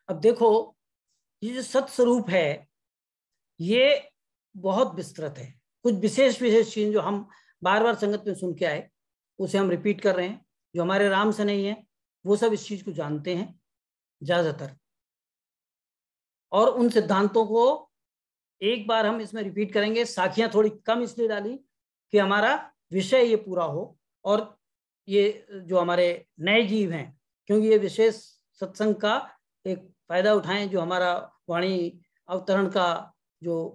अब देखो, ये जो सत स्वरूप है ये बहुत विस्तृत है। कुछ विशेष विशेष चीज जो हम बार बार संगत में सुन के आए उसे हम रिपीट कर रहे हैं। जो हमारे राम से नहीं है वो सब इस चीज को जानते हैं ज्यादातर, और उन सिद्धांतों को एक बार हम इसमें रिपीट करेंगे। साखियां थोड़ी कम इसलिए डाली कि हमारा विषय ये पूरा हो, और ये जो हमारे नए जीव हैं, क्योंकि ये विशेष सत्संग का एक फायदा उठाएं। जो हमारा वाणी अवतरण का जो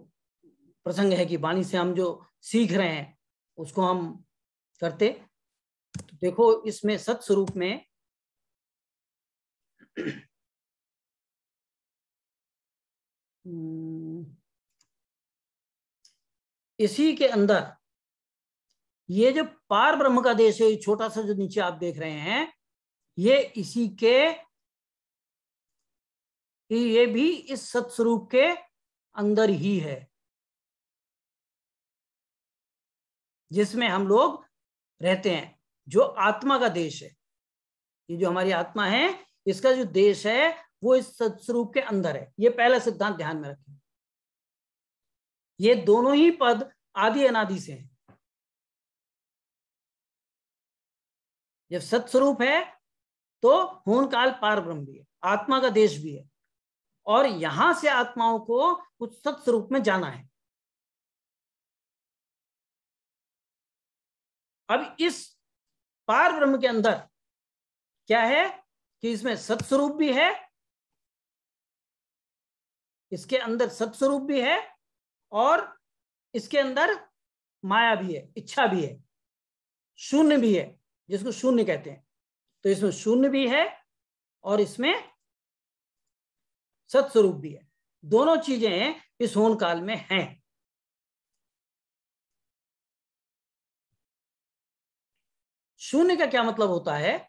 प्रसंग है कि वाणी से हम जो सीख रहे हैं उसको हम करते। तो देखो इसमें सत स्वरूप में इसी के अंदर ये जो पार ब्रह्म का देश है, छोटा सा जो नीचे आप देख रहे हैं, ये इसी के, ये भी इस सत्स्वरूप के अंदर ही है जिसमें हम लोग रहते हैं। जो आत्मा का देश है, ये जो हमारी आत्मा है इसका जो देश है वो इस सत्स्वरूप के अंदर है। ये पहला सिद्धांत ध्यान में रखें। ये दोनों ही पद आदि अनादि से हैं। जब सत्स्वरूप है तो होन काल पार ब्रह्म भी है, आत्मा का देश भी है, और यहां से आत्माओं को उस सत्स्वरूप में जाना है। अब इस पार ब्रह्म के अंदर क्या है कि इसमें सत्स्वरूप भी है, इसके अंदर सत्स्वरूप भी है, और इसके अंदर माया भी है, इच्छा भी है, शून्य भी है, जिसको शून्य कहते हैं। तो इसमें शून्य भी है और इसमें सत्स्वरूप भी है। दोनों चीजें इस होन काल में हैं। शून्य का क्या मतलब होता है?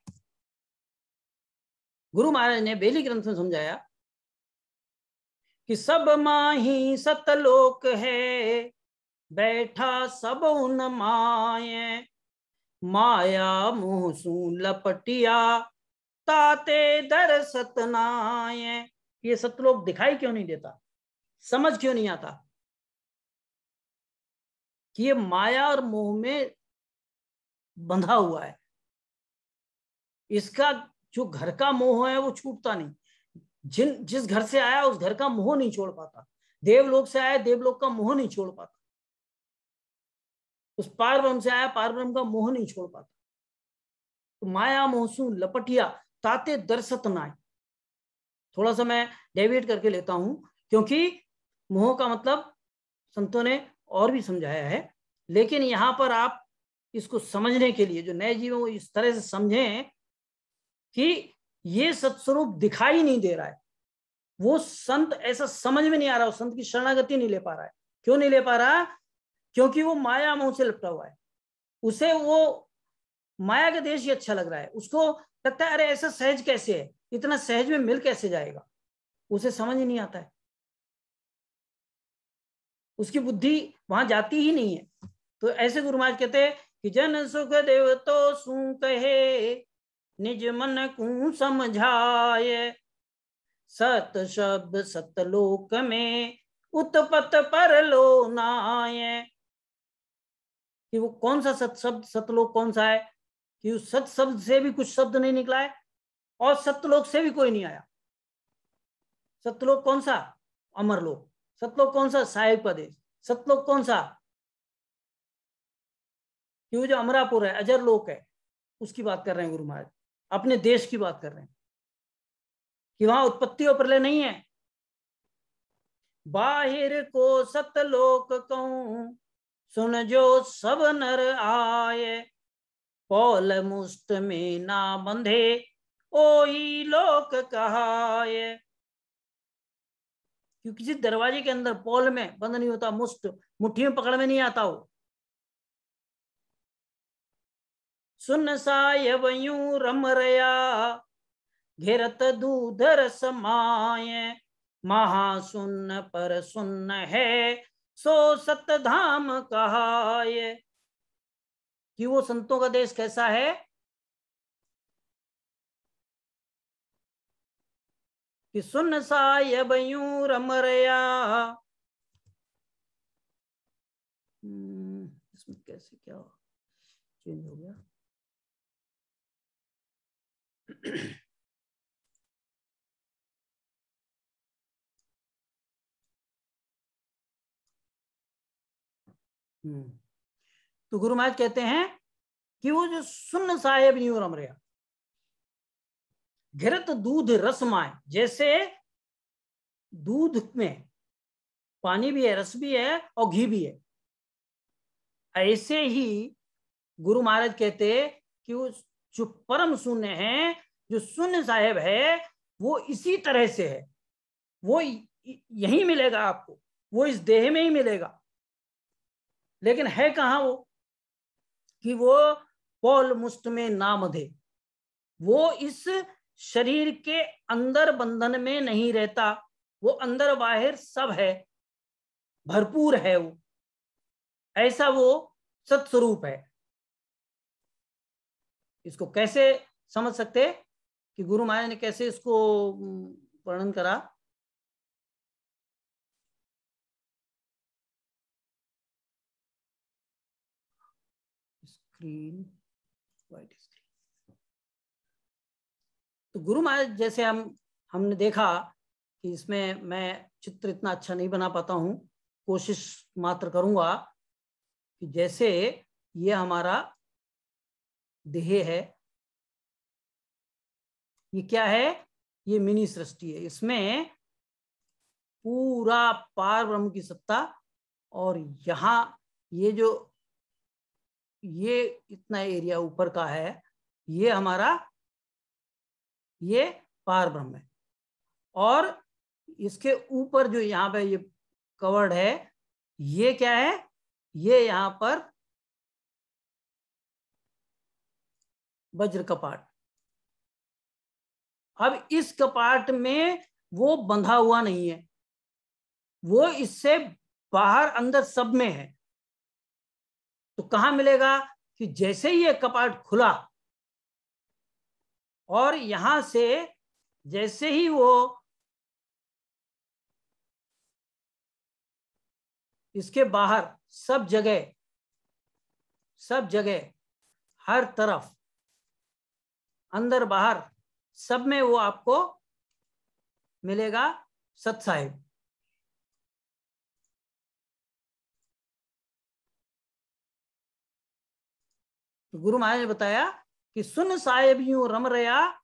गुरु महाराज ने बेली ग्रंथ में समझाया कि सब माही सतलोक है, बैठा सब उन माये, माया मुँह सू लपटिया, ताते दर सतनाये। ये सतलोक दिखाई क्यों नहीं देता, समझ क्यों नहीं आता कि ये माया और मोह में बंधा हुआ है। इसका जो घर का मोह है वो छूटता नहीं। जिस घर से आया उस घर का मोह नहीं छोड़ पाता। देवलोक से आया देवलोक का मोह नहीं छोड़ पाता। उस पार ब्रह्म से आया पार ब्रह्म का मोह नहीं छोड़ पाता। तो माया मोहसू लपटिया, ताते दरसत नाय। थोड़ा सा मैं डेविएट करके लेता हूं, क्योंकि मोह का मतलब संतों ने और भी समझाया है, लेकिन यहां पर आप इसको समझने के लिए जो नए जीवों को इस तरह से समझें कि ये सत्स्वरूप दिखाई नहीं दे रहा है। वो संत ऐसा समझ में नहीं आ रहा, वो संत की शरणागति नहीं ले पा रहा है। क्यों नहीं ले पा रहा? क्योंकि वो माया मोह से लिपटा हुआ है। उसे वो माया का देश ही अच्छा लग रहा है। उसको लगता है अरे ऐसा सहज कैसे है, इतना सहज में मिल कैसे जाएगा। उसे समझ ही नहीं आता है, उसकी बुद्धि वहां जाती ही नहीं है। तो ऐसे गुरु महाराज कहते हैं कि जन सुख देव तो सू कहे, निज मन को समझाए, सत शब्द सतलोक में, उत्पत पर लो नाय। कि वो कौन सा सत शब्द सतलोक कौन सा है? कि उस सत शब्द से भी कुछ शब्द नहीं निकला है और सतलोक से भी कोई नहीं आया। सतलोक कौन सा? अमरलोक। सतलोक कौन सा? साहिब प्रदेश। सतलोक कौन सा? कि वो जो अमरापुर है, अजर लोक है, उसकी बात कर रहे हैं गुरु महाराज। अपने देश की बात कर रहे हैं कि वहां उत्पत्ति और प्रलय नहीं है। बाहिर को सतलोक कहूं, सुन जो सब नर आए, पौल मुष्ट में ना बंधे, ओही लोक कहाए। क्योंकि किसी दरवाजे के अंदर पौल में बंद नहीं होता, मुष्ट मुट्ठी में पकड़ में नहीं आता वो। सुन सायवयूं रम रया, घेरत दूधर समाये, महासुन्न पर सुन्न है, सो सत धाम कहाये। कि वो संतों का देश कैसा है? कि सुन साहिब यूं रमरया। इसमें कैसे क्या चेंज हो गया? तो गुरु महाराज कहते हैं कि वो जो सुन साहेब यूं रम रहा, घिरत दूध रस माए, जैसे दूध में पानी भी है, रस भी है और घी भी है, ऐसे ही गुरु महाराज कहते कि वो जो परम शून्य है, जो शून्य साहेब है, वो इसी तरह से है, वो यही मिलेगा आपको, वो इस देह में ही मिलेगा। लेकिन है कहां वो? कि वो पौल मुष्ट में नामधे, वो इस शरीर के अंदर बंधन में नहीं रहता, वो अंदर बाहर सब है, भरपूर है वो, ऐसा वो सत्स्वरूप है। इसको कैसे समझ सकते कि गुरु महाराज ने कैसे इसको वर्णन करा? Screen, white screen. तो गुरु महाराज जैसे हमने देखा कि इसमें मैं चित्र इतना अच्छा नहीं बना पाता हूं, कोशिश मात्र करूंगा कि जैसे ये हमारा देह है, ये क्या है? ये मिनी सृष्टि है, इसमें पूरा पार ब्रह्म की सत्ता, और यहां ये जो ये इतना एरिया ऊपर का है, ये हमारा ये पार ब्रह्म है, और इसके ऊपर जो यहाँ पे ये कवर्ड है, ये क्या है? ये यहाँ पर वज्र कपाट। अब इस कपाट में वो बंधा हुआ नहीं है, वो इससे बाहर अंदर सब में है। तो कहां मिलेगा? कि जैसे ही ये कपाट खुला और यहां से जैसे ही वो इसके बाहर सब जगह हर तरफ अंदर बाहर सब में वो आपको मिलेगा सत साहिब। तो गुरु महाराज ने बताया कि सुन साहिब यूं रम रया,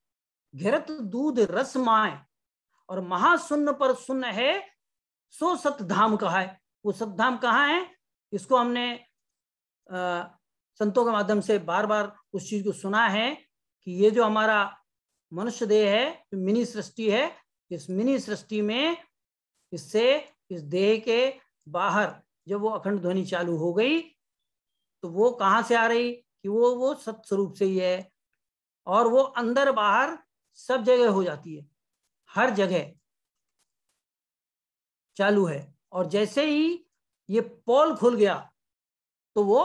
घिरत दूध रस माए, और महाशून्य पर शून्य है, सो सत धाम कहा है। वो सत धाम कहाँ है? इसको हमने संतों के माध्यम से बार बार उस चीज को सुना है कि ये जो हमारा मनुष्य देह है, जो मिनी सृष्टि है, इस मिनी सृष्टि में इससे इस देह के बाहर जब वो अखंड ध्वनि चालू हो गई, तो वो कहां से आ रही? कि वो सत्स्वरूप से ही है, और वो अंदर बाहर सब जगह हो जाती है, हर जगह चालू है। और जैसे ही ये पोल खुल गया तो वो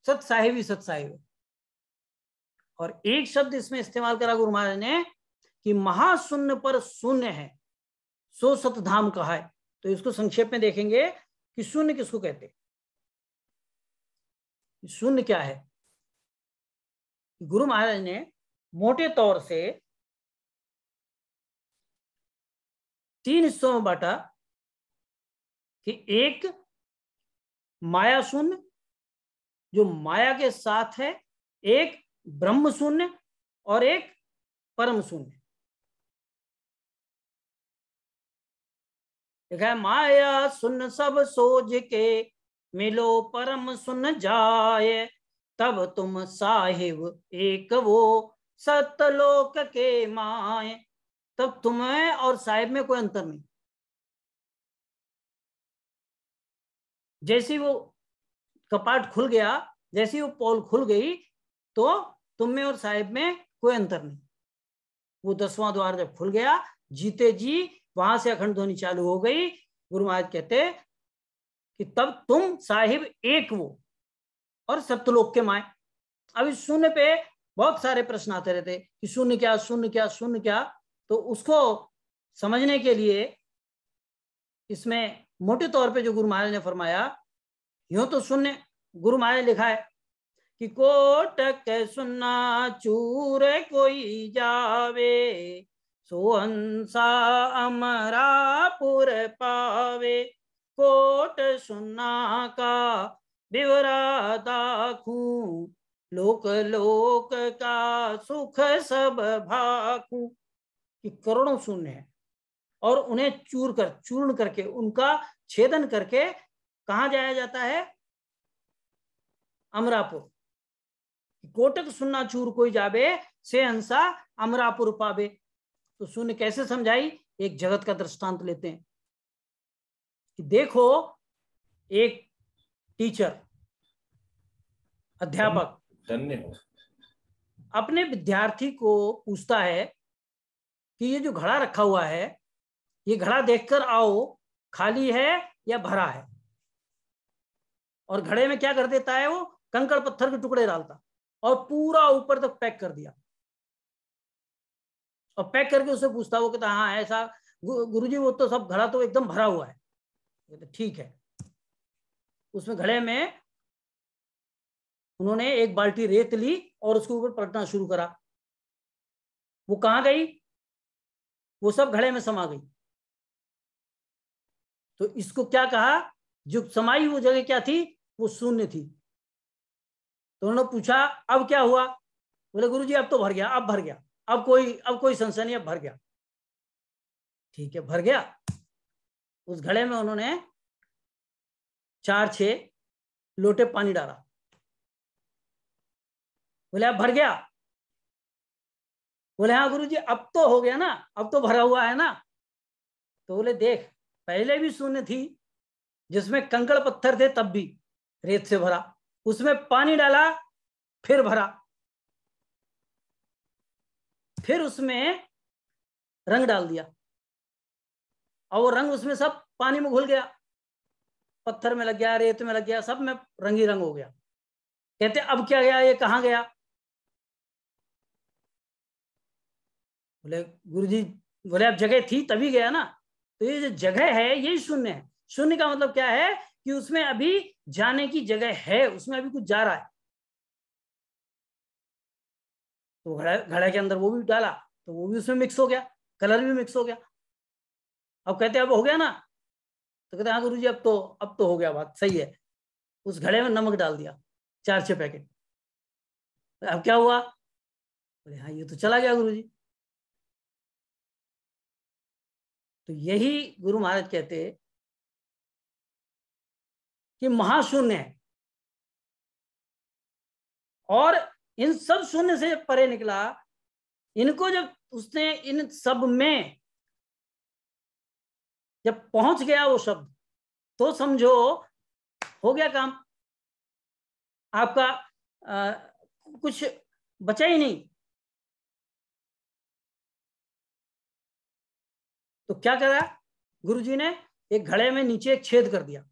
सत साहिब ही सत साहिब है। और एक शब्द इसमें इस्तेमाल करा गुरु महाराज ने कि महाशून्य पर शून्य है, सो सत धाम कहा है। तो इसको संक्षेप में देखेंगे कि शून्य किसको कहते? शून्य क्या है? गुरु महाराज ने मोटे तौर से 3 हिस्सों में बांटा कि एक माया शून्य जो माया के साथ है, एक ब्रह्म शून्य और एक परम शून्य। देखा है, माया शून्य सब सोझ के, मिलो परम शून्य जाए, तब तुम साहिब एक वो सतलोक के माए। तब तुम्हें और साहिब में कोई अंतर नहीं। जैसे वो कपाट खुल गया, जैसे वो पोल खुल गई, तो तुम में और साहिब में कोई अंतर नहीं। वो 10वां द्वार जब खुल गया, जीते जी वहां से अखंड ध्वनि चालू हो गई। गुरु महाराज कहते कि तब तुम साहिब एक वो और सप्तलोक के माए। अब इस शून्य पे बहुत सारे प्रश्न आते रहते कि शून्य क्या, शून्य क्या, शून्य क्या। तो उसको समझने के लिए इसमें मोटे तौर पे जो गुरु महाराज ने फरमाया, यूं तो शून्य गुरु महाराज ने लिखा है कि कोटक सुन्ना चूर कोई जावे, सोहंसा अमरापुर पावे। कोट सुन्ना का बिवरा दाखूं, लोक लोक का सुख सब भाखूं। कि करोड़ों शून्य है और उन्हें चूर्ण करके उनका छेदन करके कहां जाया जाता है? अमरापुर। कोटक सुन्ना चूर कोई जाबे, से हंसा अमरापुर पावे। तो शून्य कैसे समझाई? एक जगत का दृष्टांत लेते हैं कि देखो, एक टीचर, अध्यापक अपने विद्यार्थी को पूछता है कि ये जो घड़ा रखा हुआ है, ये घड़ा देखकर आओ खाली है या भरा है। और घड़े में क्या कर देता है वो? कंकड़ पत्थर के टुकड़े डालता और पूरा ऊपर तक पैक कर दिया। और पैक करके उससे पूछता, वो कहता हाँ ऐसा गुरुजी, वो तो सब घड़ा तो एकदम भरा हुआ है। ठीक है। उसमें घड़े में उन्होंने एक बाल्टी रेत ली और उसके ऊपर पलटना शुरू करा। वो कहां गई? वो सब घड़े में समा गई। तो इसको क्या कहा? जो समाई वो जगह क्या थी? वो शून्य थी। तो उन्होंने पूछा अब क्या हुआ? बोले गुरुजी अब तो भर गया, अब भर गया, अब कोई संशय नहीं, अब भर गया। ठीक है, भर गया। उस घड़े में उन्होंने 4-6 लोटे पानी डाला। बोले अब भर गया? बोले हाँ गुरुजी अब तो हो गया ना, अब तो भरा हुआ है ना। तो बोले देख, पहले भी शून्य थी जिसमें कंकड़ पत्थर थे, तब भी रेत से भरा, उसमें पानी डाला फिर भरा, फिर उसमें रंग डाल दिया और वो रंग उसमें सब पानी में घुल गया, पत्थर में लग गया, रेत में लग गया, सब में रंग ही रंग हो गया। कहते अब क्या गया, ये कहां गया? बोले गुरुजी, बोले अब जगह थी तभी गया ना। तो ये जो जगह है यही शून्य है। शून्य का मतलब क्या है? कि उसमें अभी जाने की जगह है, उसमें अभी कुछ जा रहा है। तो घड़े के अंदर वो भी डाला तो वो भी उसमें मिक्स हो गया, कलर भी मिक्स हो गया। अब कहते अब हो गया ना? तो कहते हाँ गुरुजी अब तो हो गया, बात सही है। उस घड़े में नमक डाल दिया 4-6 पैकेट। अब क्या हुआ? बोले हाँ ये तो चला गया गुरुजी। तो यही गुरु महाराज कहते कि महाशून्य है। और इन सब शून्य से परे निकला, इनको जब उसने इन सब में जब पहुंच गया वो शब्द, तो समझो हो गया काम आपका। कुछ बचा ही नहीं। तो क्या करा गुरुजी ने? एक घड़े में नीचे एक छेद कर दिया।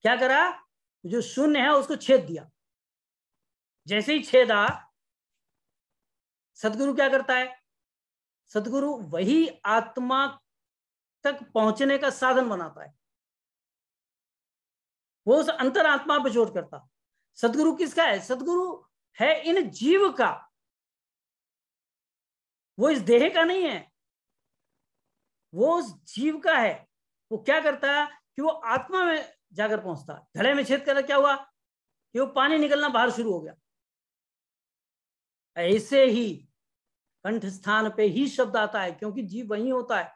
क्या करा? जो शून्य है उसको छेद दिया। जैसे ही छेदा, सदगुरु क्या करता है? सदगुरु वही आत्मा तक पहुंचने का साधन बनाता है। वो उस अंतरात्मा पे चोट करता। सदगुरु किसका है? सदगुरु है इन जीव का, वो इस देह का नहीं है, वो उस जीव का है। वो क्या करता है कि वो आत्मा में जाकर पहुंचता। घड़े में छेद कर क्या हुआ कि वो पानी निकलना बाहर शुरू हो गया। ऐसे ही कंठ स्थान पे ही शब्द आता है, क्योंकि जीव वही होता है।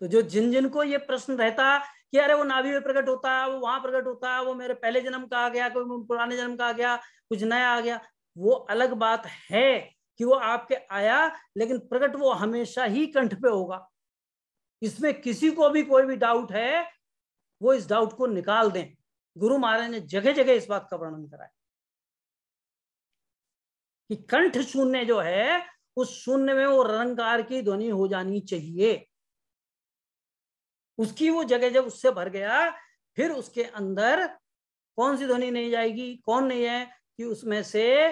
तो जो जिन जिन को ये प्रश्न रहता कि अरे वो नाभि में प्रकट होता है, वो वहां प्रकट होता है, वो मेरे पहले जन्म का आ गया, कोई पुराने जन्म का आ गया, कुछ नया आ गया, वो अलग बात है कि वो आपके आया, लेकिन प्रकट वो हमेशा ही कंठ पे होगा। इसमें किसी को भी कोई भी डाउट है, वो इस डाउट को निकाल दें। गुरु महाराज ने जगह जगह इस बात का वर्णन करा है कि कंठ शून्य जो है, उस शून्य में वो रंकार की ध्वनि हो जानी चाहिए। उसकी वो जगह जब उससे भर गया, फिर उसके अंदर कौन सी ध्वनि नहीं जाएगी? कौन नहीं है कि उसमें से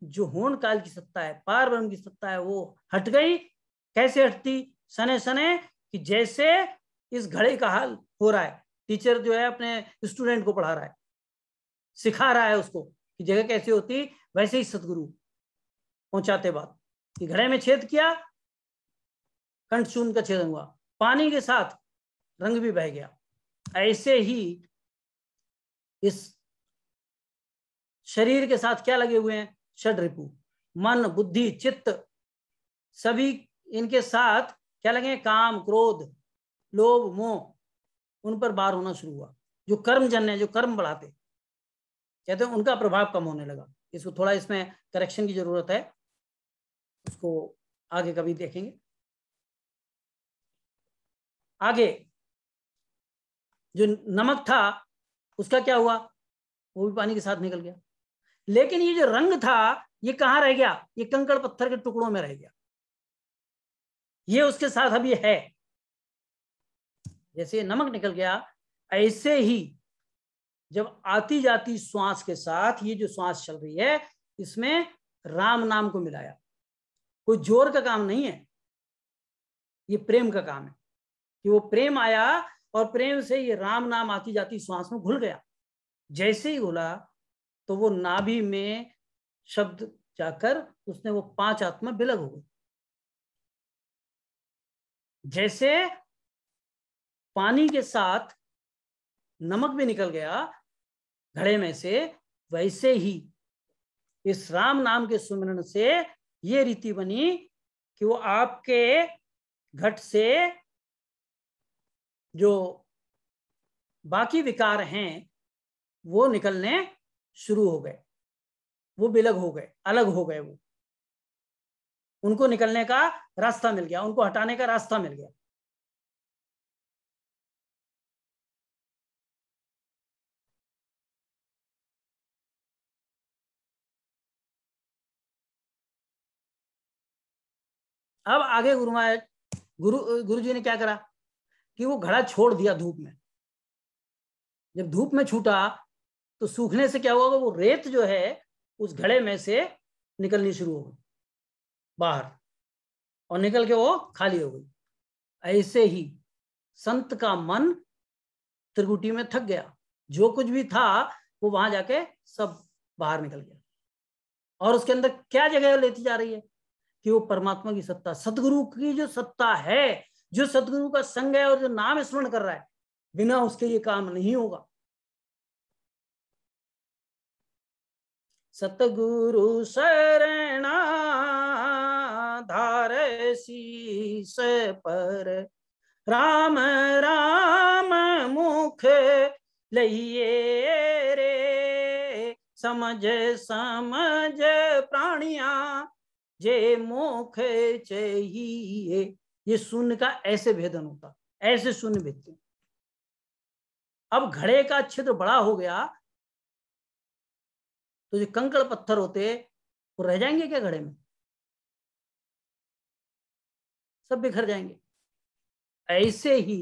जो होन काल की सत्ता है, पार ब्रह्म की सत्ता है, वो हट गई। कैसे हटती? सने सने कि जैसे इस घड़े का हाल हो रहा है, टीचर जो है अपने स्टूडेंट को पढ़ा रहा है, सिखा रहा है उसको कि जगह कैसे होती, वैसे ही सतगुरु पहुंचाते बात कि घड़े में छेद किया, कंठ शून्य का छेदन हुआ, पानी के साथ रंग भी बह गया। ऐसे ही इस शरीर के साथ क्या लगे हुए हैं? षड रिपु, मन, बुद्धि, चित्त, सभी इनके साथ क्या लगे? काम, क्रोध, लोभ, मोह, उन पर बार होना शुरू हुआ। जो कर्मजन्य है, जो कर्म बढ़ाते, कहते हैं उनका प्रभाव कम होने लगा। इसको थोड़ा इसमें करेक्शन की जरूरत है, उसको आगे कभी देखेंगे। आगे जो नमक था उसका क्या हुआ? वो भी पानी के साथ निकल गया। लेकिन ये जो रंग था ये कहां रह गया? ये कंकड़ पत्थर के टुकड़ों में रह गया। ये उसके साथ अभी है। जैसे नमक निकल गया, ऐसे ही जब आती जाती श्वास के साथ ये जो श्वास चल रही है, इसमें राम नाम को मिलाया। कोई जोर का काम नहीं है, ये प्रेम का काम है कि वो प्रेम आया और प्रेम से ये राम नाम आती जाती श्वास में घुल गया। जैसे ही घुला तो वो नाभि में शब्द जाकर उसने वो 5 आत्मा विलग हो गई। जैसे पानी के साथ नमक भी निकल गया घड़े में से, वैसे ही इस राम नाम के सुमिरन से ये रीति बनी कि वो आपके घट से जो बाकी विकार हैं वो निकलने शुरू हो गए, वो विलग हो गए, अलग हो गए। वो उनको निकलने का रास्ता मिल गया, उनको हटाने का रास्ता मिल गया। अब आगे गुरु जी ने क्या करा कि वो घड़ा छोड़ दिया धूप में। जब धूप में छूटा तो सूखने से क्या हुआ? वो रेत जो है उस घड़े में से निकलनी शुरू हो गई बाहर, और निकल के वो खाली हो गई। ऐसे ही संत का मन त्रिकुटी में थक गया, जो कुछ भी था वो वहां जाके सब बाहर निकल गया। और उसके अंदर क्या जगह लेती जा रही है कि वो परमात्मा की सत्ता, सतगुरु की जो सत्ता है, जो सतगुरु का संग है और जो नाम स्मरण कर रहा है, बिना उसके ये काम नहीं होगा। सतगुरु शरणा धार शीस पर, राम राम मुख लइए रे, समझ समझ प्राणिया जे मुख चाहिए। ये शून्य का ऐसे भेदन होता, ऐसे शून्य भेदते। अब घड़े का छिद्र बड़ा हो गया तो जो कंकड़ पत्थर होते वो रह जाएंगे क्या घड़े में? सब बिखर जाएंगे। ऐसे ही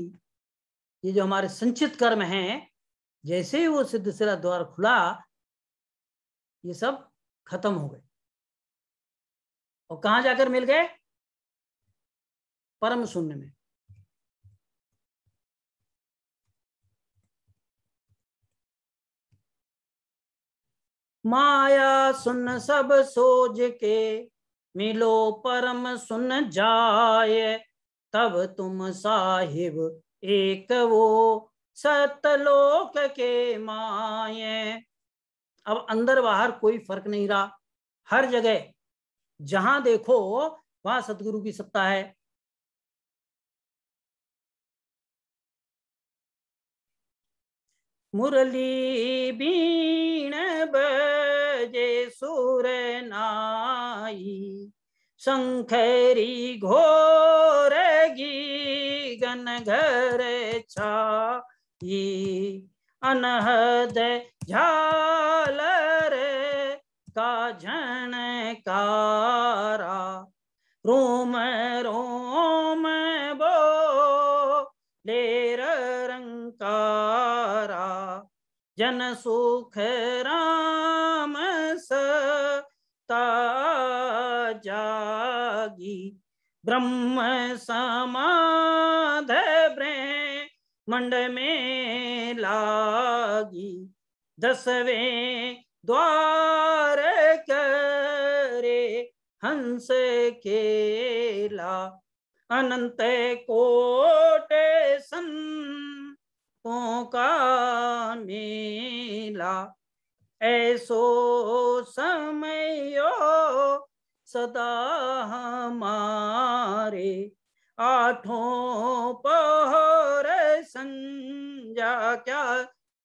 ये जो हमारे संचित कर्म हैं, जैसे ही वो सिद्धशिला द्वार खुला ये सब खत्म हो गए। और कहां जाकर मिल गए? परम शून्य में। माया सुन सब सोज के, मिलो परम सुन जाए, तब तुम साहिब एक वो सतलोक के माये। अब अंदर बाहर कोई फर्क नहीं रहा, हर जगह जहां देखो वहां सतगुरु की सत्ता है। मुरली बीण बजे सुर नाई, शंखरी घोर गी गन घर छाई, अनहद झालर का झनकारा, रोम रोम बो लेर रंकारा, जन सुख राम स सत्ता जागी, ब्रह्म समाध ब्रह्मंड में लागी, 10वें द्वार करे हंस केला, अनंत कोट संतों का मेला, ऐसो समयो सदा हमारे, आठों पहर संजा क्या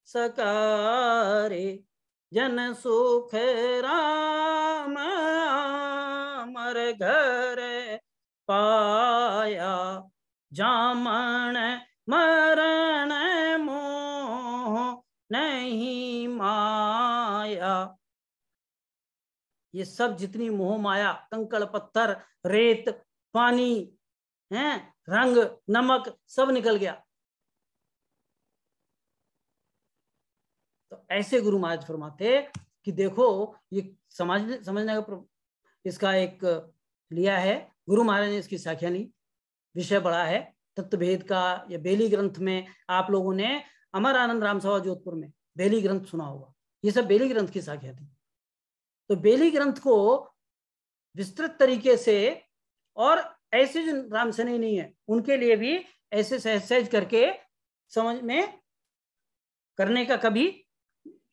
सकारे, जन सुख राम अमर घर पाया, जामन मरण मोह नहीं माया। ये सब जितनी मोह माया, कंकड़ पत्थर रेत पानी है, रंग नमक सब निकल गया। तो ऐसे गुरु महाराज फरमाते कि देखो ये समझने का इसका एक लिया है, गुरु महाराज ने इसकी व्याख्या ली, विषय बड़ा है तत्वभेद का। या बेली ग्रंथ में आप लोगों ने अमर आनंद राम सभा जोधपुर में बेली ग्रंथ सुना होगा, ये सब बेली ग्रंथ की व्याख्या थी। तो बेली ग्रंथ को विस्तृत तरीके से, और ऐसे जो रामसनी नहीं है उनके लिए भी ऐसे सहज सहज करके समझ में करने का कभी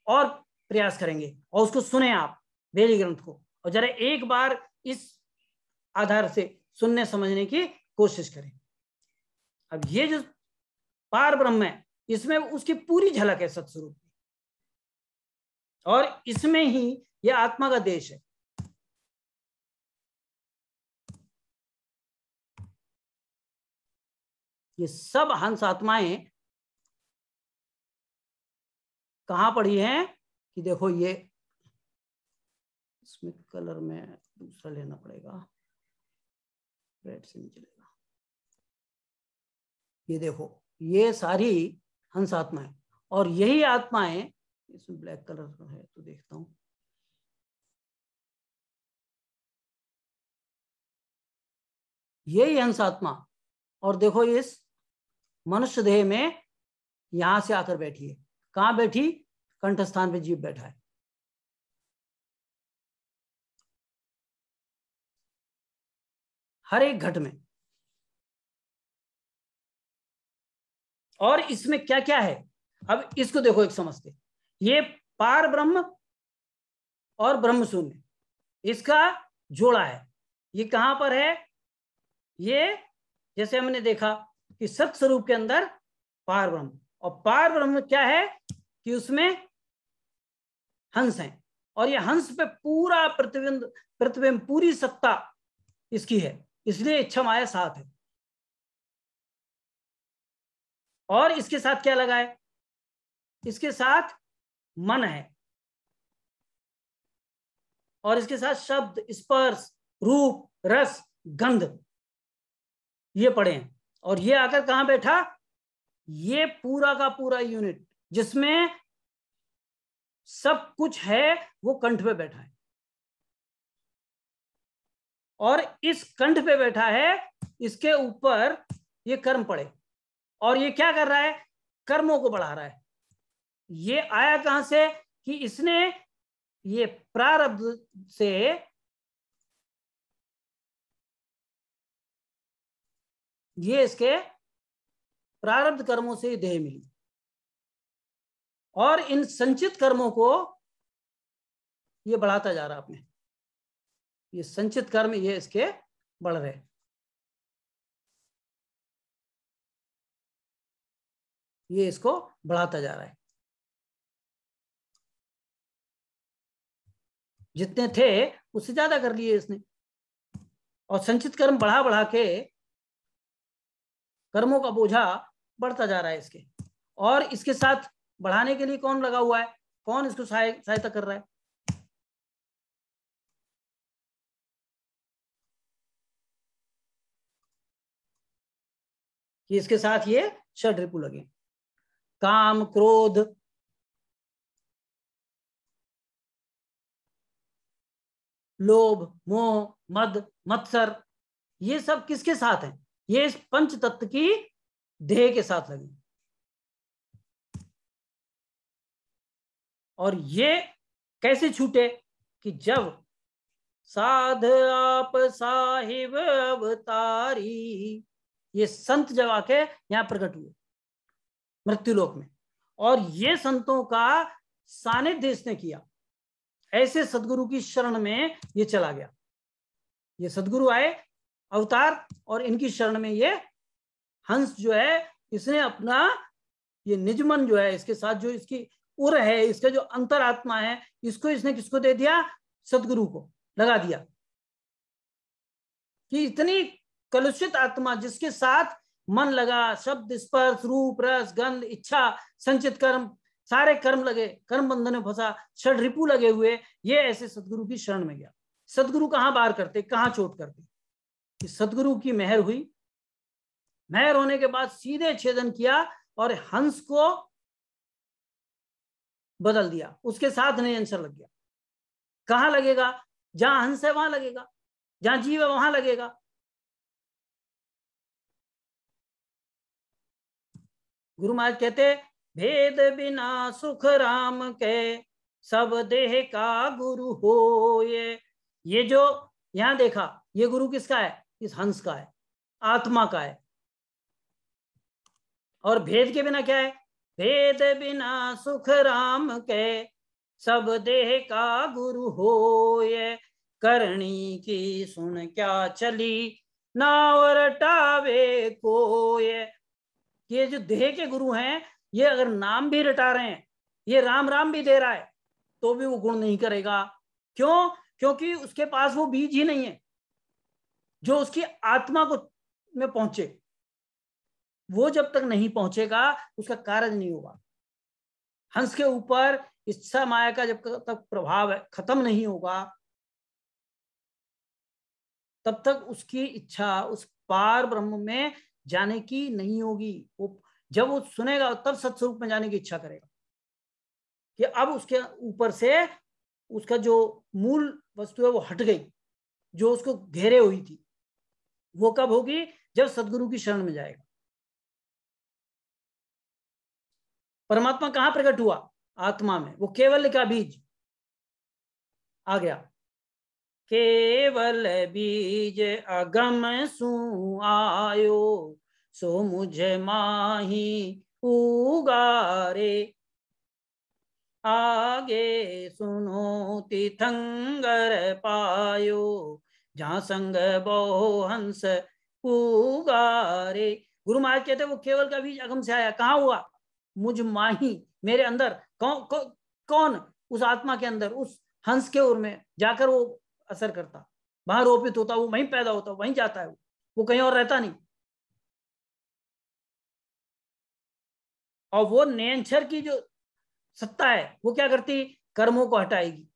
और प्रयास करेंगे, और उसको सुने आप बेली ग्रंथ को, और जरा एक बार इस आधार से सुनने समझने की कोशिश करें। अब ये जो पार ब्रह्म है इसमें उसकी पूरी झलक है सत्स्वरूप, और इसमें ही यह आत्मा का देश है। ये सब हंस आत्माएं कहां पड़ी हैं कि देखो, ये इसमें कलर में दूसरा लेना पड़ेगा, रेड से नहीं चलेगा। ये देखो ये सारी हंस आत्माएं, और यही आत्माएं, इसमें ब्लैक कलर है तो देखता हूं, यही हंस आत्मा, और देखो इस मनुष्य देह में यहां से आकर बैठी है। कहां बैठी? कंठस्थान पे जीव बैठा है। हर एक घट में। और इसमें क्या क्या है, अब इसको देखो एक समझते। ये पार ब्रह्म और ब्रह्म शून्य, इसका जोड़ा है। ये कहां पर है? ये जैसे हमने देखा कि सत स्वरूप के अंदर पार ब्रह्म, और पार ब्रह्म क्या है कि उसमें हंस है, और ये हंस पे पूरा प्रतिबिंब पूरी सत्ता इसकी है, इसलिए इच्छा माया साथ है। और इसके साथ क्या लगा है? इसके साथ मन है, और इसके साथ शब्द, स्पर्श, रूप, रस, गंध, ये पड़े हैं। और ये आकर कहां बैठा? ये पूरा का पूरा यूनिट जिसमें सब कुछ है वो कंठ पे बैठा है, और इस कंठ पे बैठा है, इसके ऊपर ये कर्म पड़े, और ये क्या कर रहा है? कर्मों को बढ़ा रहा है। ये आया कहां से कि इसने ये प्रारब्ध से ये इसके प्रारब्ध कर्मों से देह मिली, और इन संचित कर्मों को ये बढ़ाता जा रहा अपने। ये संचित कर्म ये इसके बढ़ रहे, ये इसको बढ़ाता जा रहा है। जितने थे उससे ज्यादा कर लिए इसने, और संचित कर्म बढ़ा बढ़ा के कर्मों का बोझा बढ़ता जा रहा है इसके। और इसके साथ बढ़ाने के लिए कौन लगा हुआ है? कौन इसको सहायता कर रहा है? कि इसके साथ ये षड्रिपु लगे, काम, क्रोध, लोभ, मोह, मद, मत्सर, ये सब किसके साथ है? ये इस पंच तत्व की देह के साथ लगे। और ये कैसे छूटे? कि जब साध आप साहिब अवतारी, ये संत जब आके यहां प्रकट हुए मृत्युलोक में, और ये संतों का सानिध्य इसने किया, ऐसे सदगुरु की शरण में ये चला गया। ये सदगुरु आए अवतार, और इनकी शरण में ये हंस जो है, इसने अपना ये निज मन जो है, इसके साथ जो इसकी उर है, इसका जो अंतरात्मा है, इसको इसने किसको दे दिया? सदगुरु को लगा दिया। कि इतनी कलुषित आत्मा जिसके साथ मन लगा, शब्द, स्पर्श, रूप, रस, गंध, इच्छा, संचित कर्म, सारे कर्म लगे, कर्म बंधन में फंसा, षड रिपु लगे हुए, ये ऐसे सदगुरु की शरण में गया। सदगुरु कहां बार करते, कहां चोट करते? कि सदगुरु की मेहर हुई, मेहर होने के बाद सीधे छेदन किया और हंस को बदल दिया, उसके साथ नियंत्रण लग गया। कहां लगेगा? जहां हंस है वहां लगेगा, जहां जीव है वहां लगेगा। गुरु महाराज कहते, भेद बिना सुख राम के, सब देह का गुरु हो। ये जो यहां देखा, ये गुरु किसका है? इस हंस का है, आत्मा का है। और भेद के बिना क्या है? भेद बिना सुख राम के, सब देह का गुरु हो। ये करनी की सुन क्या चली, नाव रटावे को। ये जो देह के गुरु हैं, ये अगर नाम भी रटा रहे हैं, ये राम राम भी दे रहा है, तो भी वो गुण नहीं करेगा। क्यों? क्योंकि उसके पास वो बीज ही नहीं है जो उसकी आत्मा को में पहुंचे। वो जब तक नहीं पहुंचेगा, उसका कार्य नहीं होगा। हंस के ऊपर इच्छा माया का जब तक प्रभाव खत्म नहीं होगा, तब तक उसकी इच्छा उस पार ब्रह्म में जाने की नहीं होगी। वो जब वो सुनेगा तब सत्स्वरूप में जाने की इच्छा करेगा, कि अब उसके ऊपर से उसका जो मूल वस्तु है वो हट गई, जो उसको घेरे हुई थी। वो कब होगी? जब सदगुरु की शरण में जाएगा। परमात्मा कहां प्रकट हुआ? आत्मा में। वो केवल का बीज आ गया। केवल बीज अगम सु आयो, सो मुझ माही उगारे। आगे सुनो तीर्थंकर पायो, जहां संग बहु हंस उगारे। गुरु महाराज कहते वो केवल का बीज अगम से आया। कहाँ हुआ? मुझ माही, मेरे अंदर। कौन? उस आत्मा के अंदर, उस हंस के उर में जाकर वो असर करता, वहां रोपित होता, वो वहीं पैदा होता, वहीं जाता है, वो कहीं और रहता नहीं। और वो नयनछर की जो सत्ता है, वो क्या करती? कर्मों को हटाएगी।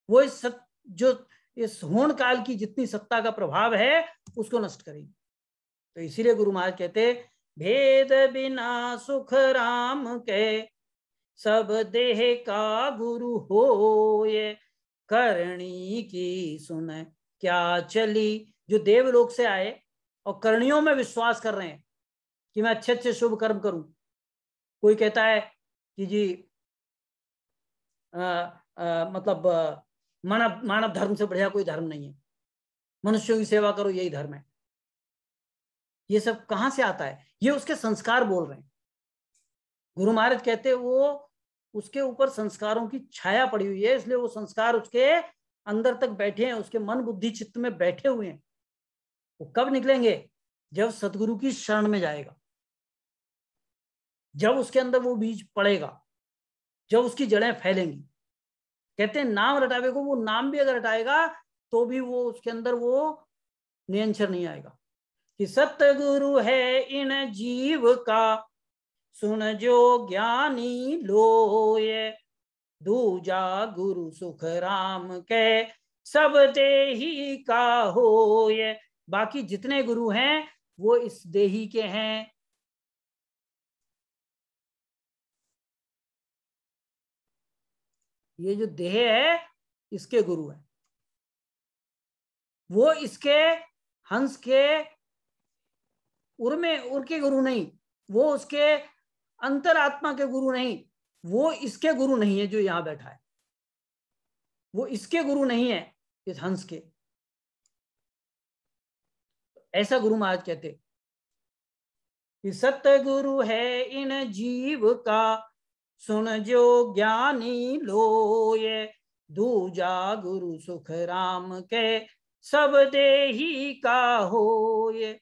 वो जो इस होण काल की जितनी सत्ता का प्रभाव है, उसको नष्ट करेगी। तो इसीलिए गुरु महाराज कहते, भेद बिना सुख राम के, सब देह का गुरु हो। ये करणी की सुन क्या चली। जो देवलोक से आए और करणियों में विश्वास कर रहे हैं कि मैं अच्छे अच्छे शुभ कर्म करूं। कोई कहता है कि जी मतलब मानव मानव धर्म से बढ़िया कोई धर्म नहीं है, मनुष्यों की सेवा करो, यही धर्म है। ये सब कहां से आता है? ये उसके संस्कार बोल रहे हैं। गुरु महाराज कहते वो उसके ऊपर संस्कारों की छाया पड़ी हुई है, इसलिए वो संस्कार उसके अंदर तक बैठे हैं, उसके मन बुद्धि चित्त में बैठे हुए हैं। वो कब निकलेंगे? जब सदगुरु की शरण में जाएगा, जब उसके अंदर वो बीज पड़ेगा, जब उसकी जड़ें फैलेंगी। कहते हैं नाम रटावे को, वो नाम भी अगर हटाएगा तो भी वो उसके अंदर वो नियंत्रण नहीं आएगा। कि सतगुरु है इन जीव का, सुन जो ज्ञानी लोय। दूजा गुरु सुख राम के, सब देही का होय। बाकी जितने गुरु हैं वो इस देही के हैं। ये जो देह है इसके गुरु है। वो इसके हंस के उर के गुरु नहीं, वो उसके अंतरात्मा के गुरु नहीं, वो इसके गुरु नहीं है जो यहां बैठा है, वो इसके गुरु नहीं है इस हंस के। ऐसा गुरु महाराज कहते कि सतगुरु है इन जीव का, सुन जो ज्ञानी लोए, दूजा गुरु सुख राम के, सब देही का होए,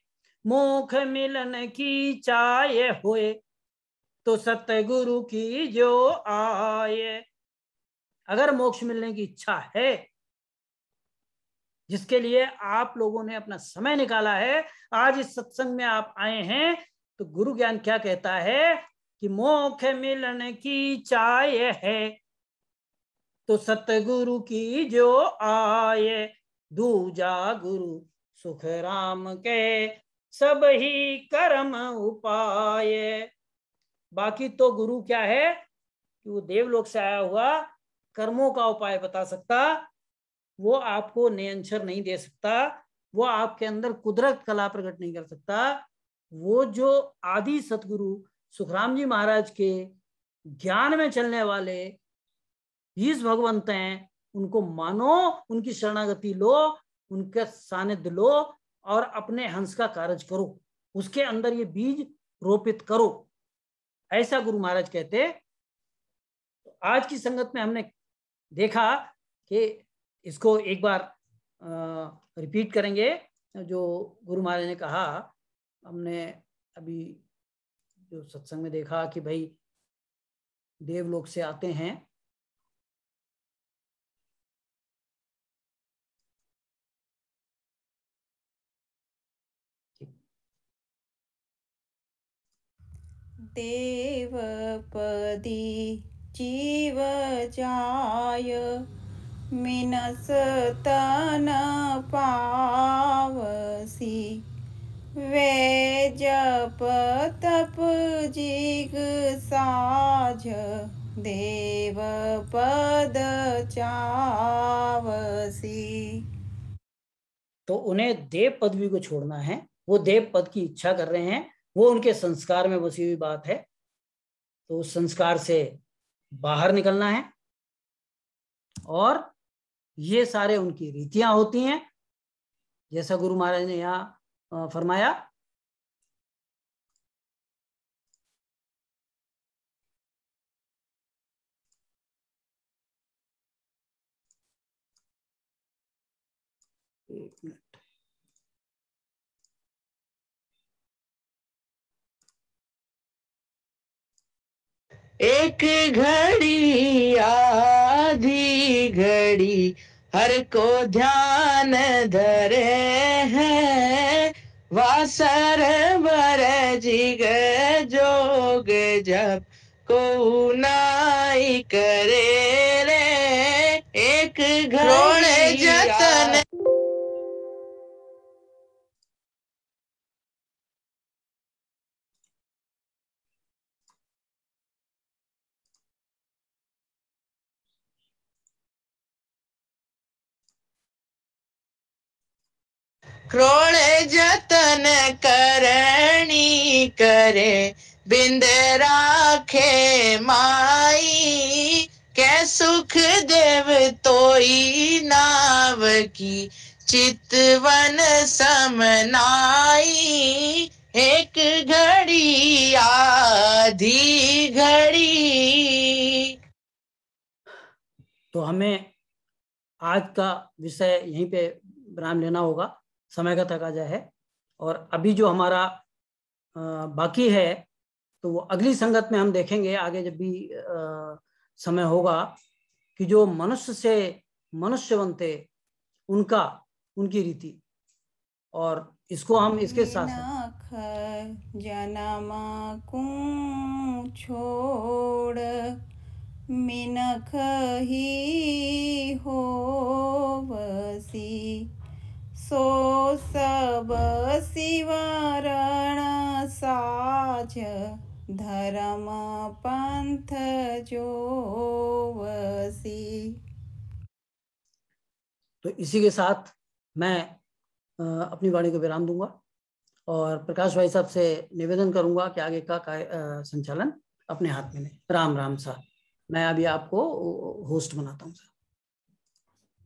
मोख मिलन की चाय होए, तो सतगुरु की जो आए। अगर मोक्ष मिलने की इच्छा है, जिसके लिए आप लोगों ने अपना समय निकाला है, आज इस सत्संग में आप आए हैं, तो गुरु ज्ञान क्या कहता है कि मोक्ष मिलन की चाय है, तो सतगुरु की जो आए, दूजा गुरु सुख राम के, सब ही कर्म उपाय। बाकी तो गुरु क्या है कि वो देवलोक से आया हुआ कर्मों का उपाय बता सकता, वो आपको नियंत्रण नहीं दे सकता, वो आपके अंदर कुदरत कला प्रकट नहीं कर सकता। वो जो आदि सतगुरु सुखराम जी महाराज के ज्ञान में चलने वाले ईश भगवंत हैं, उनको मानो, उनकी शरणागति लो, उनका सानिध्य लो और अपने हंस का कार्य करो, उसके अंदर ये बीज रोपित करो, ऐसा गुरु महाराज कहते। तो आज की संगत में हमने देखा कि इसको एक बार रिपीट करेंगे जो गुरु महाराज ने कहा। हमने अभी जो सत्संग में देखा कि भाई देवलोक से आते हैं, देवपदी जीव जाय, मिनस तन पावसी, वे जप तप जिग साझ, देव पद चावसी। तो उन्हें देव पदवी को छोड़ना है, वो देव पद की इच्छा कर रहे हैं, वो उनके संस्कार में बसी हुई बात है, तो उस संस्कार से बाहर निकलना है। और ये सारे उनकी रीतियां होती हैं, जैसा गुरु महाराज ने यहाँ फरमाया। एक मिनट, एक घड़ी आधी घड़ी हर को ध्यान धरे हैं, वासर बर जिग जोग जब को नाई करे रे, एक घड़ी जतन क्रोण जतन करणी करे, बिंद राखे माई, कै सुख देव तोई नाव की, चितवन समनाई, एक घड़ी आधी घड़ी। तो हमें आज का विषय यहीं पे विराम लेना होगा, समय का तकाजा है। और अभी जो हमारा बाकी है, तो वो अगली संगत में हम देखेंगे आगे जब भी समय होगा, कि जो मनुष्य से मनुष्य बनते उनकी रीति, और इसको हम इसके साथ जन्म को छोड़, मिनख ही होवसी, सो सब शिवरण साझ, धर्म पंथ जोवसी। तो इसी के साथ मैं अपनी वाणी को विराम दूंगा और प्रकाश भाई साहब से निवेदन करूंगा कि आगे का संचालन अपने हाथ में लें। राम राम साहब, मैं अभी आपको होस्ट बनाता हूँ साहब।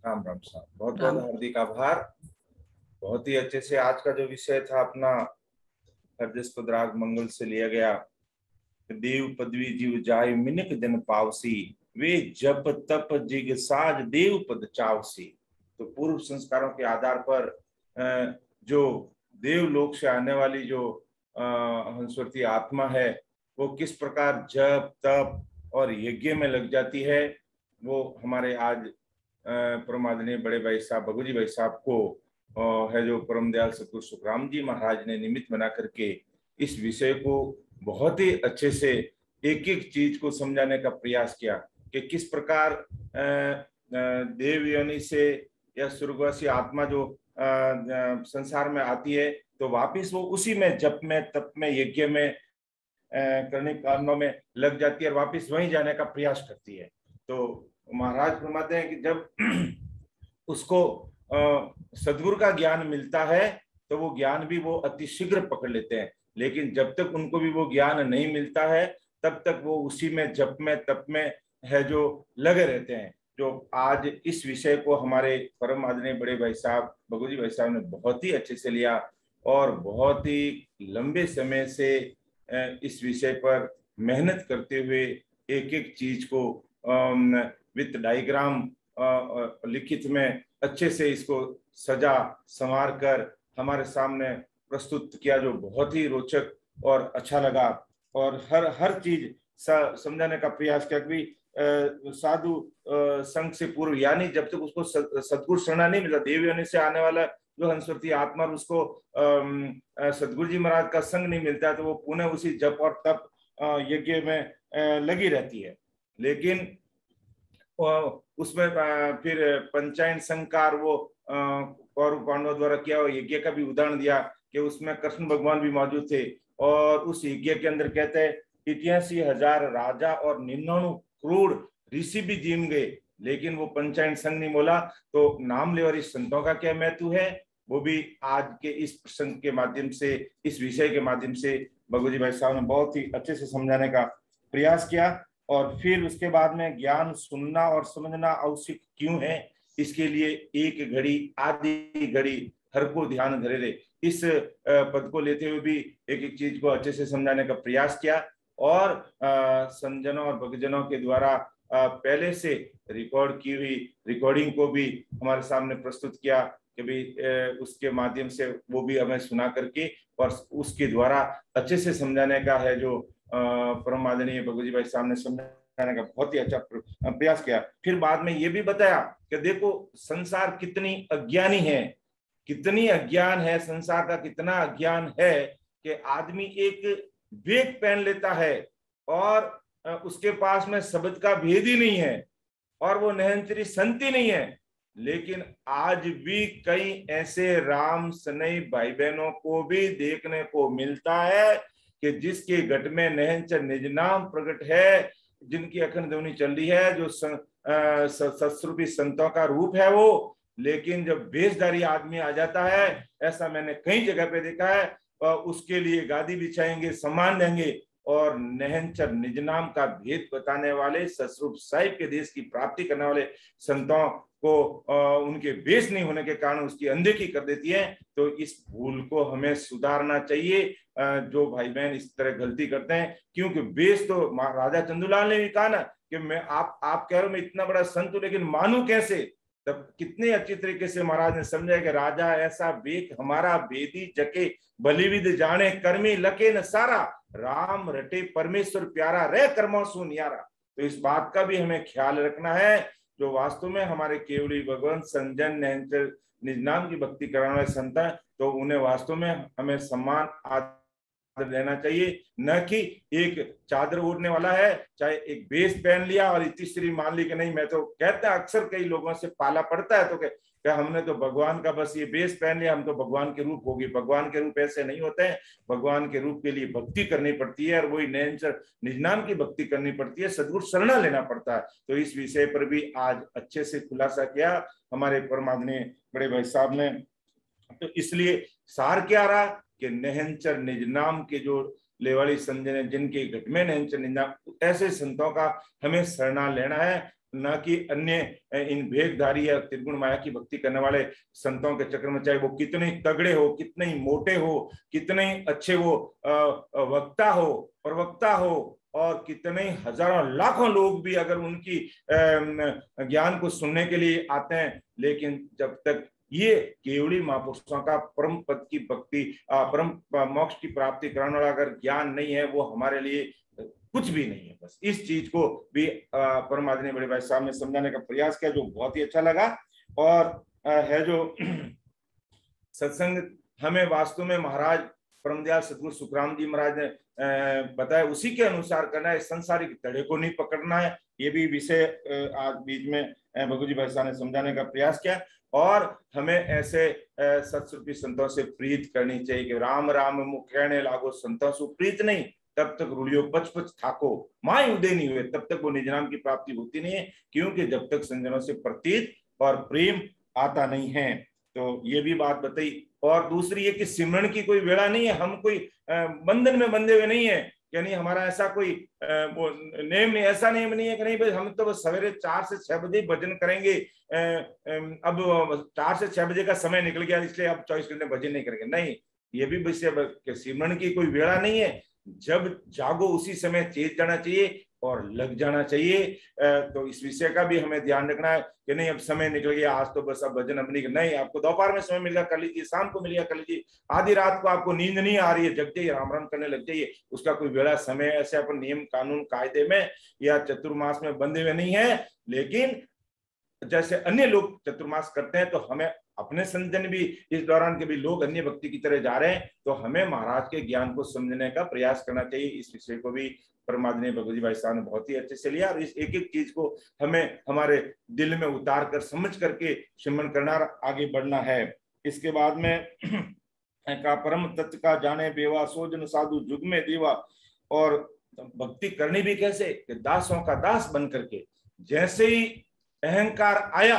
राम राम साहब, बहुत बहुत हार्दिक आभार। बहुत ही अच्छे से आज का जो विषय था अपना हरदिस पद राग मंगल से लिया गया, देव पदवी जीव जाय मिनक जन पावसी, वे जप तप जिग साज देव पद चावसी। तो पूर्व संस्कारों के आधार पर जो देवलोक से आने वाली जो हंसवर्ती आत्मा है वो किस प्रकार जप तप और यज्ञ में लग जाती है, वो हमारे आज परमादरणीय बड़े भाई साहब भगवजी भाई साहब को है जो परम दयाल सतगुरु सुखराम जी महाराज ने निमित्त बना करके इस विषय को बहुत ही अच्छे से एक एक चीज को समझाने का प्रयास किया कि किस प्रकार देव योनि से या स्वर्गवासी आत्मा जो संसार में आती है तो वापिस वो उसी में जप में तप में यज्ञ में करने कारणों में लग जाती है और वापिस वहीं जाने का प्रयास करती है। तो महाराज फरमाते हैं कि जब उसको सद्गुरु का ज्ञान मिलता है तो वो ज्ञान भी वो अति शीघ्र पकड़ लेते हैं, लेकिन जब तक उनको भी वो ज्ञान नहीं मिलता है तब तक वो उसी में जप में तप में है जो लगे रहते हैं। जो आज इस विषय को हमारे परम आदरणीय बड़े भाई साहब भगवजी भाई साहब ने बहुत ही अच्छे से लिया और बहुत ही लंबे समय से इस विषय पर मेहनत करते हुए एक एक चीज को विथ डायग्राम लिखित में अच्छे से इसको सजा संवार कर हमारे सामने प्रस्तुत किया, जो बहुत ही रोचक और अच्छा लगा और हर चीज समझाने का प्रयास किया कि साधु संघ से पूर्व यानी जब तक उसको सद्गुरु शरणा नहीं मिला, देव योनि से आने वाला जो हंसवर्ती आत्मा उसको सद्गुरु जी महाराज का संग नहीं मिलता है तो वो पुनः उसी जप और तप यज्ञ में लगी रहती है। लेकिन उसमें फिर पंचायन संकार वो कौरव पांडवों द्वारा किया हुआ यज्ञ का भी उदाहरण दिया कि उसमें कृष्ण भगवान भी मौजूद थे और उस यज्ञ के अंदर कहते हैं 88,000 राजा और 99 करोड़ ऋषि भी जीम गए, लेकिन वो पंचायन संघ नहीं बोला। तो नाम ले और इस संतों का क्या महत्व है वो भी आज के इस प्रसंग के माध्यम से इस विषय के माध्यम से भगवजी भाई साहब ने बहुत ही अच्छे से समझाने का प्रयास किया। और फिर उसके बाद में ज्ञान सुनना और समझना आवश्यक क्यों है, इसके लिए एक घड़ी आधी घड़ी हर को ध्यान धरे रहे, इस पद को लेते हुए भी एक एक चीज को अच्छे से समझाने का प्रयास किया और संजनों और भक्तजनों के द्वारा पहले से रिकॉर्ड की हुई रिकॉर्डिंग को भी हमारे सामने प्रस्तुत किया कि भाई उसके माध्यम से वो भी हमें सुना करके और उसके द्वारा अच्छे से समझाने का है जो परम आदरणीय भगवजी भाई साहब ने समझाने का बहुत ही अच्छा प्रयास किया। फिर बाद में ये भी बताया कि देखो संसार कितनी अज्ञानी है, कितनी अज्ञान है, संसार का कितना अज्ञान है कि आदमी एक वेग पहन लेता है और उसके पास में शब्द का भेद ही नहीं है और वो नहंचरी संति नहीं है। लेकिन आज भी कई ऐसे राम सनई भाई बहनों को भी देखने को मिलता है कि जिसके घट में नहंचर निज नाम प्रकट है, जिनकी अखंड ध्वनि चल रही है, जो सत्स्वरूपी संतों का रूप है वो, लेकिन जब वेशधारी आदमी आ जाता है, ऐसा मैंने कई जगह पे देखा है, उसके लिए गादी बिछाएंगे, सम्मान देंगे और नहंचर निज नाम का भेद बताने वाले सस्वरूप साहिब के देश की प्राप्ति करने वाले संतों को उनके वेश नहीं होने के कारण उसकी अनदेखी कर देती है। तो इस भूल को हमें सुधारना चाहिए जो भाई बहन इस तरह गलती करते हैं, क्योंकि वेश तो राजा चंदूलाल ने भी कहा ना कि मैं आप कह रहे हो मैं इतना बड़ा संत हूं लेकिन मानू कैसे। तब कितने अच्छी तरीके से महाराज ने समझा कि राजा ऐसा वेख हमारा वेदी जके बलिविद जाने कर्मी लके न सारा, राम रटे परमेश्वर प्यारा रह कर्मों सु नियारा। तो इस बात का भी हमें ख्याल रखना है, जो वास्तव में हमारे केवली भगवान संजन नहंचर निज नाम की भक्ति कराने वाले संत है, तो उन्हें वास्तव में हमें सम्मान आदर देना चाहिए, न कि एक चादर ओढ़ने वाला है चाहे एक बेस पहन लिया और तीसरी मान ली कि नहीं। मैं तो कहता है अक्सर कई लोगों से पाला पड़ता है तो क्या हमने तो भगवान का बस ये बेस पहन लिया, हम तो भगवान के रूप होगी। भगवान के रूप ऐसे नहीं होते हैं, भगवान के रूप के लिए भक्ति करनी पड़ती है और वही नयनचर निज नाम की भक्ति करनी पड़ती है, सद्गुरु शरणा लेना पड़ता है। तो इस विषय पर भी आज अच्छे से खुलासा किया हमारे परमात्मा बड़े भाई साहब ने तो इसलिए सार क्या रहा कि नेहंचर निज नाम के जो लेवाली संजन है, जिनके घट में नेहंचर निज नाम, ऐसे संतों का हमें शरणा लेना है, न कि अन्य इन भेदधारी या त्रिगुण माया की भक्ति करने वाले संतों के चक्कर में, चाहे वो कितने तगड़े हो, कितने ही मोटे हो, कितने ही अच्छे वो वक्ता हो, प्रवक्ता हो, और कितने हजारों लाखों लोग भी अगर उनकी ज्ञान को सुनने के लिए आते हैं, लेकिन जब तक ये केवली महापुरुषों का परम पद की भक्ति, परम मोक्ष की प्राप्ति कराने वाला अगर ज्ञान नहीं है, वो हमारे लिए कुछ भी नहीं है। बस इस चीज को भी परम आदरणीय बड़े भाई साहब ने समझाने का प्रयास किया, जो बहुत ही अच्छा लगा। और है जो सत्संग हमें वास्तव में महाराज परमदयाल सदगुरु सुखराम जी महाराज ने बताया, उसी के अनुसार करना है, संसारिक धड़े को नहीं पकड़ना है। ये भी विषय आज बीच में भगवत जी भाई साहब ने समझाने का प्रयास किया। और हमें ऐसे सत्स्वरूपी संतों से प्रीत करनी चाहिए कि राम राम मुख कहने लागो संतों से प्रीत नहीं, तब तक रूढ़ियो पच पच थाको माय उदय नहीं हुए, तब तक वो निज नाम की प्राप्ति होती नहीं है, क्योंकि जब तक संजनों से प्रतीत और प्रेम आता नहीं है। तो ये भी बात बताई। और दूसरी ये कि सिमरन की कोई वेला नहीं है, हम कोई बंधन में बंधे हुए नहीं है, यानी हमारा ऐसा कोई वो नेम नहीं, ऐसा नेम नहीं है कि नहीं भाई हम तो बस सवेरे 4 से 6 बजे भजन करेंगे, अब 4 से 6 बजे का समय निकल गया इसलिए अब 24 घंटे भजन नहीं करेंगे। नहीं, ये भी विषय सिमरन की कोई वेला नहीं है, जब जागो उसी समय चेत जाना चाहिए और लग जाना चाहिए। तो इस विषय का भी हमें ध्यान रखना है कि नहीं अब समय निकल गया, आज तो बस अब भजन अब नहीं, आपको दोपहर में समय मिल गया कर लीजिए, शाम को मिल गया कर लीजिए, आधी रात को आपको नींद नहीं आ रही है जग जाइए, राम राम करने लग जाइए, उसका कोई वेला समय ऐसे अपन नियम कानून कायदे में या चतुर्मास में बंधे हुए नहीं है। लेकिन जैसे अन्य लोग चतुर्मास करते हैं, तो हमें अपने संजन भी इस दौरान के भी लोग अन्य भक्ति की तरह जा रहे हैं, तो हमें महाराज के ज्ञान को समझने का प्रयास करना चाहिए। इस विषय को भी परमादरणीय भगवत जी भाई साहब ने बहुत ही अच्छे से लिया, और इस एक एक चीज को हमें हमारे दिल में उतार कर समझ करके सिमरन करना, आगे बढ़ना है। इसके बाद में का परम तत्व का जाने बेवा, सोजन साधु जुग में देवा। और भक्ति करनी भी कैसे कि दासों का दास बन करके, जैसे ही अहंकार आया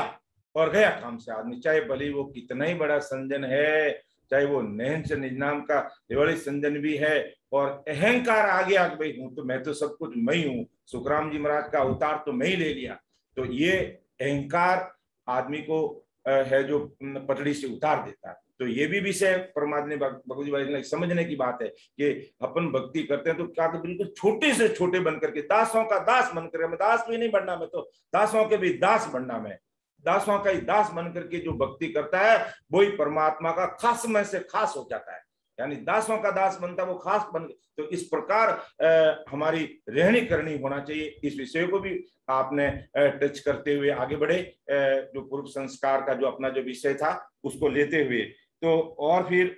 और गया काम से आदमी, चाहे भले वो कितना ही बड़ा संजन है, चाहे वो नेहंचर निज नाम का देवली संजन भी है, और अहंकार आ गया कि भाई हूं तो मैं तो सब कुछ मैं ही हूँ, सुखराम जी महाराज का अवतार तो मैं ही ले लिया, तो ये अहंकार आदमी को है जो पटड़ी से उतार देता है। तो ये भी विषय परमात्मा भगवत जी भाई ने समझने की बात है कि अपन भक्ति करते हैं तो क्या तो बिल्कुल छोटे से छोटे बन करके, दासों का दास बनकर, मैं दास भी नहीं बनना, मैं तो दासों के भी दास बनना, मैं दासों का ही दास बन करके जो भक्ति करता है वही परमात्मा का खास में से खास हो जाता है, यानी दासों का दास बनता है वो खास बन। तो इस प्रकार हमारी रहनी करनी होना चाहिए। इस विषय को भी आपने टच करते हुए आगे बढ़े, जो पूर्व संस्कार का जो अपना जो विषय था उसको लेते हुए। तो और फिर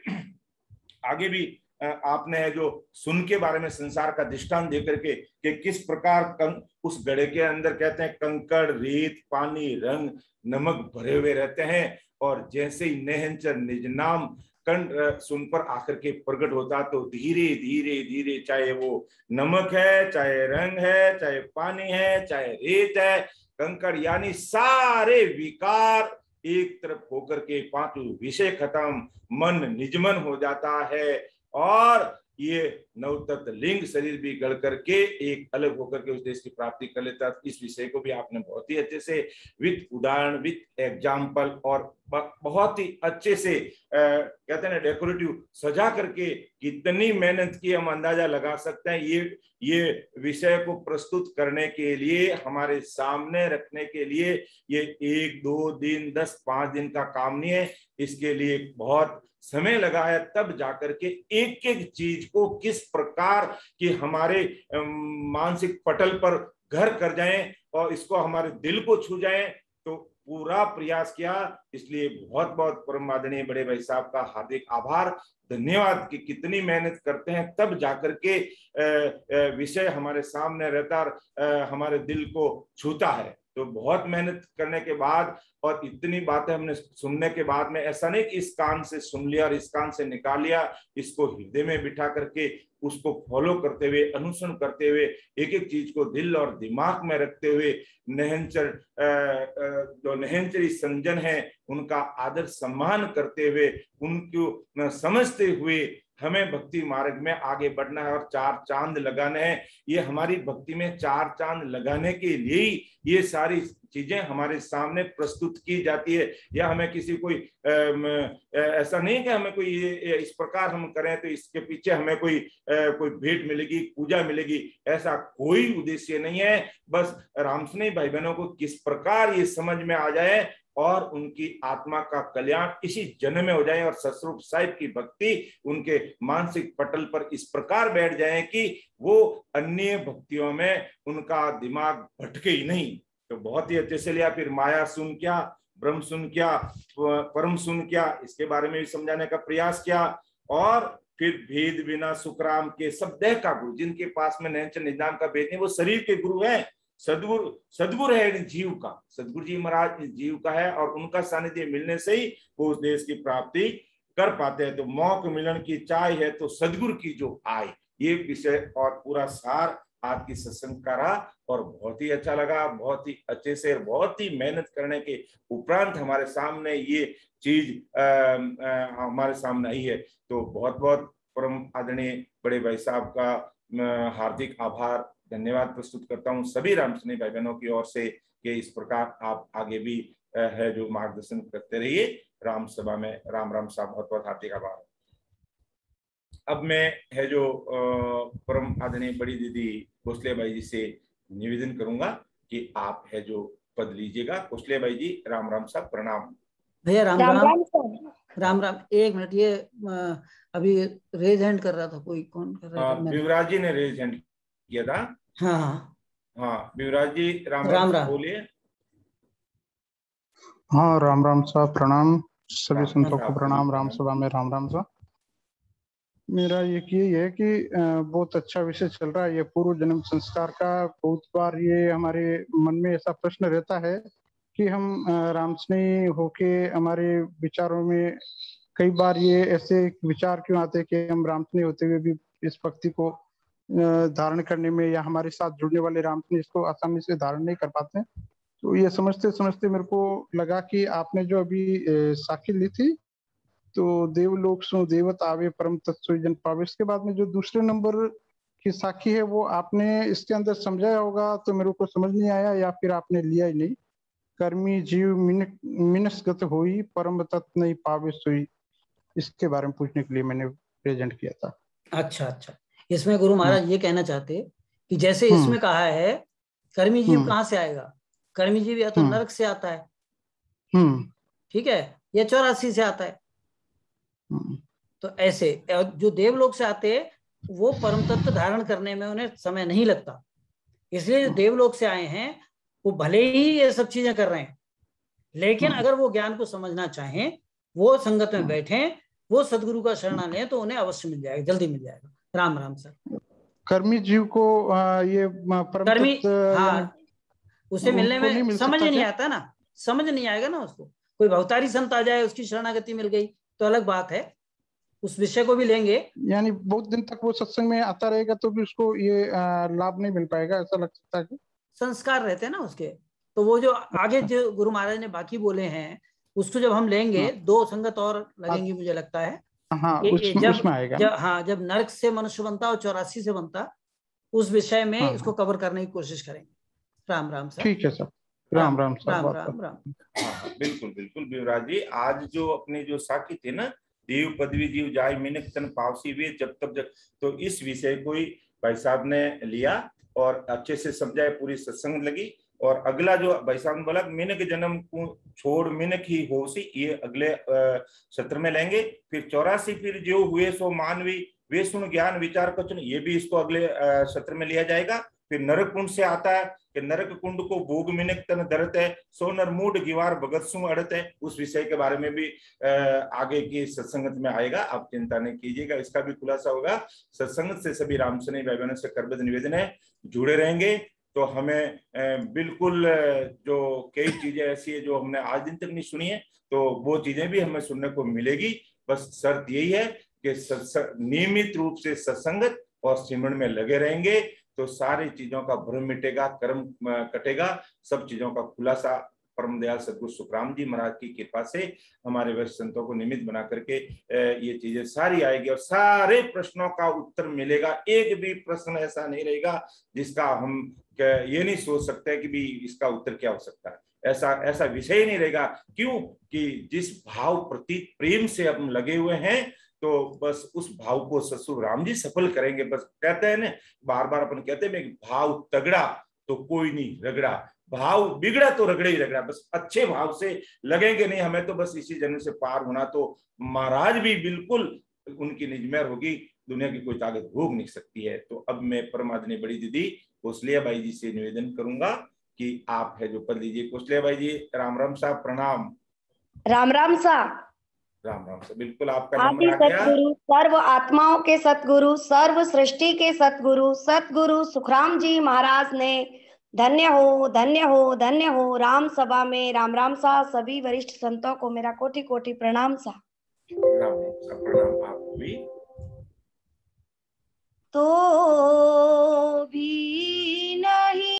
आगे भी आपने जो सुन के बारे में संसार का दृष्टांत देकर के कि किस प्रकार उस घड़े के अंदर कहते हैं कंकड़, रेत, पानी, रंग, नमक भरे हुए रहते हैं, और जैसे ही नेहंचर निज नाम कंठ सुन पर आकर के प्रकट होता, तो धीरे धीरे धीरे, चाहे वो नमक है, चाहे रंग है, चाहे पानी है, चाहे रेत है, कंकड़, यानी सारे विकार एक तरफ होकर के पांचों विषय खत्म, मन निजमन हो जाता है, और ये नवतत्व लिंग शरीर भी गढ़ करके एक अलग होकर के उस देश की प्राप्ति कर लेता है। इस विषय को भी आपने बहुत ही अच्छे से विद उदाहरण, विद एग्जाम्पल और बहुत ही अच्छे से कहते हैं ना डेकोरेटिव सजा करके कितनी मेहनत की हम अंदाजा लगा सकते हैं। ये विषय को प्रस्तुत करने के लिए, हमारे सामने रखने के लिए ये 1, 2 दिन, 10, 5 दिन का काम नहीं है, इसके लिए बहुत समय लगा है, तब जाकर के एक एक चीज को किस प्रकार कि हमारे मानसिक पटल पर घर कर जाएं और इसको हमारे दिल को छू जाएं, तो पूरा प्रयास किया। इसलिए बहुत बहुत परम आदरणीय बड़े भाई साहब का हार्दिक आभार, धन्यवाद कि कितनी मेहनत करते हैं, तब जाकर के विषय हमारे सामने रहता और हमारे दिल को छूता है। तो बहुत मेहनत करने के बाद और इतनी बातें हमने सुनने के बाद में ऐसा नहीं कि इस कान से सुन लिया और इस कान से निकाल लिया, इसको हृदय में बिठा करके उसको फॉलो करते हुए, अनुसरण करते हुए, एक एक चीज को दिल और दिमाग में रखते हुए, नहनचर जो नहनचरी संजन है उनका आदर सम्मान करते हुए, उनको समझते हुए हमें भक्ति मार्ग में आगे बढ़ना है और 4 चांद लगाने हैं। ये हमारी भक्ति में 4 चांद लगाने के लिए ही ये सारी चीजें हमारे सामने प्रस्तुत की जाती है। या हमें किसी कोई ऐसा नहीं कि हमें कोई ये इस प्रकार हम करें तो इसके पीछे हमें कोई भेंट मिलेगी, पूजा मिलेगी, ऐसा कोई उद्देश्य नहीं है। बस रामसनेही भाई बहनों को किस प्रकार ये समझ में आ जाए और उनकी आत्मा का कल्याण इसी जन्म में हो जाए और सतस्वरूप साहिब की भक्ति उनके मानसिक पटल पर इस प्रकार बैठ जाए कि वो अन्य भक्तियों में उनका दिमाग भटके ही नहीं। तो बहुत ही अच्छे से लिया। फिर माया सुन क्या, ब्रह्म सुन क्या, परम सुन क्या, इसके बारे में भी समझाने का प्रयास किया। और फिर भेद बिना सुखराम के सब देह का गुरु, जिनके पास में नैनचर निदान का भेद नहीं, वो शरीर के गुरु हैं। सदगुरु है जीव का, सदगुरु जी महाराज जीव का है और उनका सानिध्य मिलने से ही वो उस देश की प्राप्ति कर पाते हैं। तो मौक मिलन की चाय है तो सदगुरु की जो आय, ये विषय और पूरा सार आज की सत्संग का रहा और बहुत ही अच्छा लगा। बहुत ही अच्छे से, बहुत ही मेहनत करने के उपरांत हमारे सामने ये चीज हमारे सामने आई है। तो बहुत बहुत परम आदरणीय बड़े भाई साहब का हार्दिक आभार, धन्यवाद प्रस्तुत करता हूँ सभी रामसनेही भाई बहनों की ओर से कि इस प्रकार आप आगे भी है जो मार्गदर्शन करते रहिए राम सभा में। राम राम साहब, बहुत बहुत हार्दिक आभार। अब मैं है जो परम आदरणीय बड़ी दीदी कौशल्या बाई जी से निवेदन करूंगा कि आप है जो पद लीजिएगा। कौशल्या बाई जी, राम राम साहब, प्रणाम भैया। राम राम राम राम। एक मिनट, ये अभी रेज हैंड कर रहा था कोई, कौन कर रहा था? विवराज जी ने रेज हैंड किया था। हाँ हाँ, विवराज जी राम राम बोलिए। हाँ, राम राम साहब, प्रणाम सभी संतों को प्रणाम। राम सभा में राम राम साहब। मेरा यही है कि बहुत अच्छा विषय चल रहा है ये पूर्व जन्म संस्कार का। बहुत बार ये हमारे मन में ऐसा प्रश्न रहता है कि हम रामसनेही होके हमारे विचारों में कई बार ये ऐसे विचार क्यों आते हैं कि हम रामसनेही होते हुए भी इस भक्ति को धारण करने में या हमारे साथ जुड़ने वाले रामसनेही इसको आसानी से धारण नहीं कर पाते। तो ये समझते समझते मेरे को लगा कि आपने जो अभी साखी ली थी, तो देवलोक सो देवत आवे परम तत्व जन पावे, इसके बाद में जो दूसरे नंबर की साखी है वो आपने इसके अंदर समझाया होगा, तो मेरे को समझ नहीं आया या फिर आपने लिया ही नहीं। कर्मी जीव मिनसगत होई परम तत्व नहीं पावे सोई, इसके बारे में पूछने के लिए मैंने प्रेजेंट किया था। अच्छा, इसमें गुरु महाराज ये कहना चाहते कि जैसे इसमें कहा है कर्मी जीव कहाँ से आएगा? कर्मी जीव या तो नरक से आता है, ठीक है, या 84 से आता है। तो ऐसे जो देवलोक से आते हैं वो परम तत्व धारण करने में उन्हें समय नहीं लगता, इसलिए जो देवलोक से आए हैं वो भले ही ये सब चीजें कर रहे हैं, लेकिन अगर वो ज्ञान को समझना चाहें, वो संगत में बैठें, वो सदगुरु का शरण लें, तो उन्हें अवश्य मिल जाएगा, जल्दी मिल जाएगा। राम राम सर। कर्मी जीव को ये परम कर्मी, तत्व, हाँ, उसे मिलने में समझ नहीं आता ना, समझ नहीं आएगा ना उसको। कोई भवतारी संत आ जाए, उसकी शरणागति मिल गई तो अलग बात है, उस विषय को भी लेंगे। यानी बहुत दिन तक वो सत्संग में आता रहेगा तो भी उसको ये लाभ नहीं मिल पाएगा, ऐसा लग सकता है कि संस्कार रहते हैं ना उसके। तो वो जो आगे जो गुरु महाराज ने बाकी बोले हैं उसको जब हम लेंगे, 2 संगत और लगेंगी मुझे लगता है। हाँ, उसमें आएगा। जब नरक से मनुष्य बनता और 84 से बनता, उस विषय में इसको कवर करने की कोशिश करेंगे। राम राम सर। ठीक है सर, राम राम सर। राम राम राम। हाँ, बिल्कुल बिल्कुल विवराज जी, आज जो अपनी जो साखी थी ना, देव पदवी जीव जाय मिनक तन पावसी वे जब तब जब, तो इस विषय को ही भाई साहब ने लिया और अच्छे से समझाए, पूरी सत्संग लगी। और अगला जो भाई साहब ने बोला मिनक जन्म को छोड़ मिनक ही होसी, ये अगले सत्र में लेंगे। फिर 84 फिर जो हुए सो मानवी वे सुन ज्ञान विचार कचन, ये भी इसको अगले सत्र में लिया जाएगा। फिर नरक कुंड से आता है कि नरक कुंड को भोग मिनक तन दरत है, सो नर मूड गिवार भगत सु अड़त है, उस विषय के बारे में भी आगे की सत्संगत में आएगा, आप चिंता नहीं कीजिएगा, इसका भी खुलासा होगा। सत्संगत से सभी रामसनेही भाई बहनों से करबद्ध निवेदन है, जुड़े रहेंगे तो हमें बिल्कुल जो कई चीजें ऐसी है जो हमने आज दिन तक नहीं सुनी है, तो वो चीजें भी हमें सुनने को मिलेगी। बस शर्त यही है कि नियमित रूप से सत्संगत और सिमरन में लगे रहेंगे तो सारी चीजों का भ्रम मिटेगा, कर्म कटेगा, सब चीजों का खुलासा परम दयाल सदगुरु सुखराम जी महाराज की कृपा से हमारे वरिष्ठ संतों को निमित्त बना करके ये चीजें सारी आएगी और सारे प्रश्नों का उत्तर मिलेगा। एक भी प्रश्न ऐसा नहीं रहेगा जिसका हम ये नहीं सोच सकते कि भी इसका उत्तर क्या हो सकता है, ऐसा विषय ही नहीं रहेगा। क्यों कि जिस भाव प्रति प्रेम से हम लगे हुए हैं तो बस उस भाव को ससुर राम जी सफल करेंगे। बस कहते हैं ना, बार बार अपन कहते हैं भाव तगड़ा तो कोई नहीं रगड़ा, भाव बिगड़ा तो रगड़े ही रगड़ा। बस अच्छे भाव से लगेंगे नहीं, हमें तो बस इसी जन्म से पार होना, तो महाराज भी बिल्कुल उनकी निजमेर होगी, दुनिया की कोई ताकत भोग नहीं सकती है। तो अब मैं परमादरणीय बड़ी दीदी कौशल्या बाई जी से निवेदन करूंगा कि आप है जो पद लीजिए। कौशल्या बाई जी, राम राम साहब, प्रणाम। राम राम साहब। राम राम साहब, बिल्कुल आपका आदि नंबर आ गया। सतगुरु, सर्व आत्माओं के सतगुरु, सर्व सृष्टि के सतगुरु, सतगुरु सुखराम जी महाराज ने धन्य हो धन्य हो धन्य हो राम सभा में राम राम सा। सभी वरिष्ठ संतों को मेरा कोटि कोटि प्रणाम सा। राम राम साहब, प्रणाम।